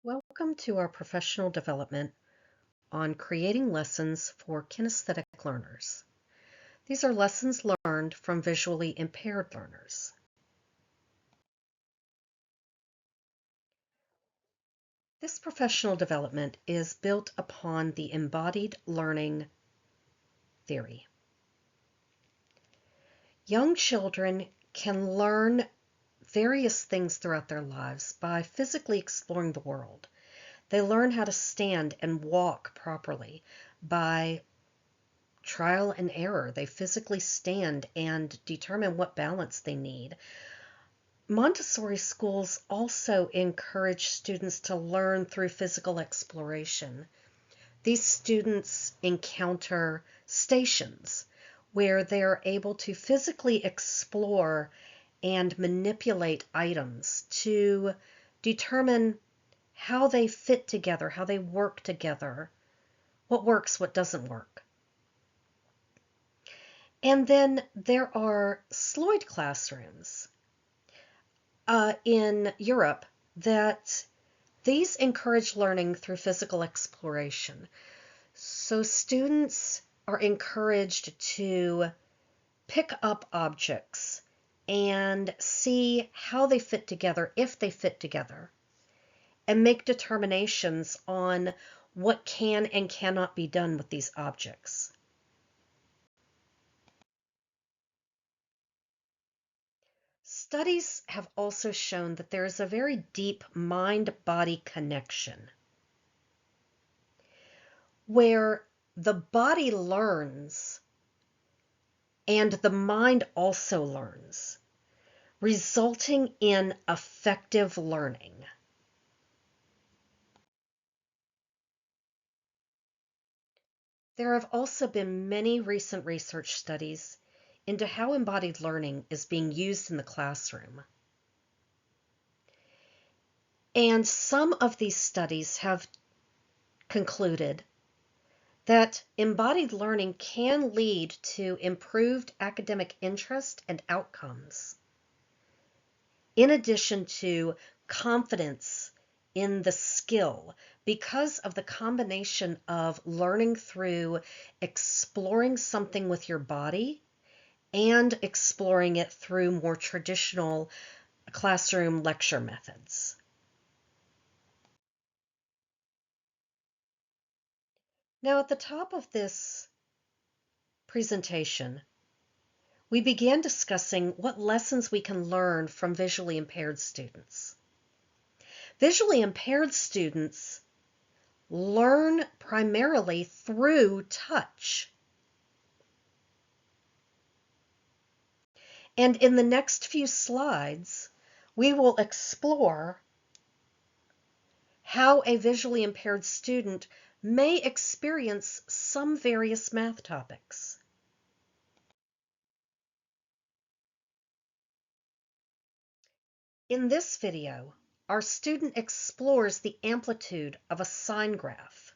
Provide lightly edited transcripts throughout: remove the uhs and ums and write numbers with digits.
Welcome to our professional development on creating lessons for kinesthetic learners. These are lessons learned from visually impaired learners. This professional development is built upon the embodied learning theory. Young children can learn various things throughout their lives by physically exploring the world. They learn how to stand and walk properly by trial and error. They physically stand and determine what balance they need. Montessori schools also encourage students to learn through physical exploration. These students encounter stations where they're able to physically explore and manipulate items to determine how they fit together, how they work together, what works, what doesn't work. And then there are Sloyd classrooms in Europe that these encourage learning through physical exploration. So students are encouraged to pick up objects and see how they fit together, if they fit together, and make determinations on what can and cannot be done with these objects. Studies have also shown that there is a very deep mind-body connection where the body learns and the mind also learns, resulting in effective learning. There have also been many recent research studies into how embodied learning is being used in the classroom. And some of these studies have concluded that embodied learning can lead to improved academic interest and outcomes, in addition to confidence in the skill, because of the combination of learning through exploring something with your body and exploring it through more traditional classroom lecture methods. Now, at the top of this presentation, we began discussing what lessons we can learn from visually impaired students. Visually impaired students learn primarily through touch. And in the next few slides, we will explore how a visually impaired student may experience some various math topics. In this video, our student explores the amplitude of a sine graph.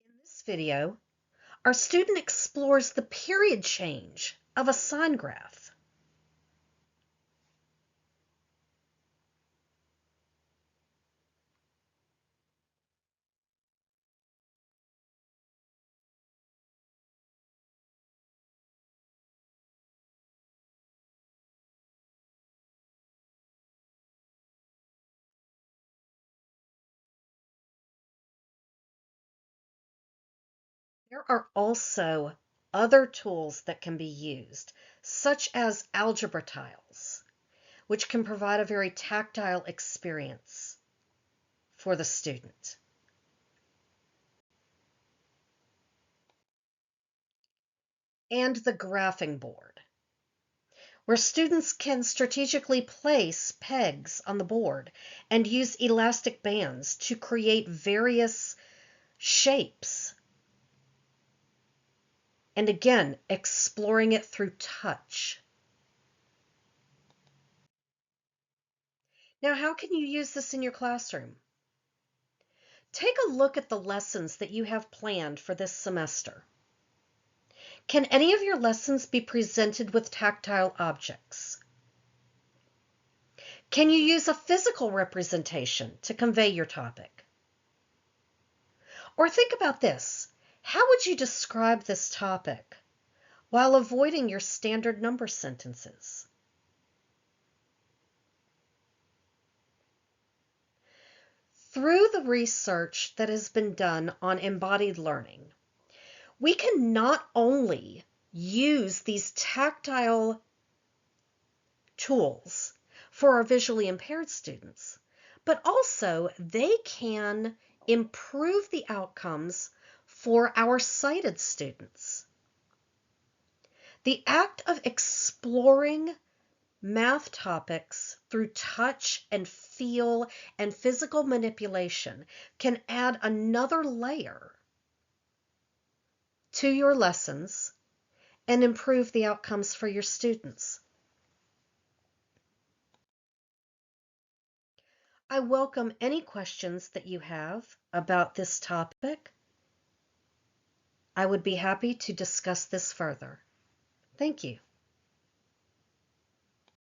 In this video, our student explores the period change of a sine graph. There are also other tools that can be used, such as algebra tiles, which can provide a very tactile experience for the student. And the graphing board, where students can strategically place pegs on the board and use elastic bands to create various shapes, and again, exploring it through touch. Now, how can you use this in your classroom? Take a look at the lessons that you have planned for this semester. Can any of your lessons be presented with tactile objects? Can you use a physical representation to convey your topic? Or think about this. How would you describe this topic while avoiding your standard number sentences? Through the research that has been done on embodied learning, we can not only use these tactile tools for our visually impaired students, but also they can improve the outcomes for our sighted students. The act of exploring math topics through touch and feel and physical manipulation can add another layer to your lessons and improve the outcomes for your students. I welcome any questions that you have about this topic. I would be happy to discuss this further. Thank you.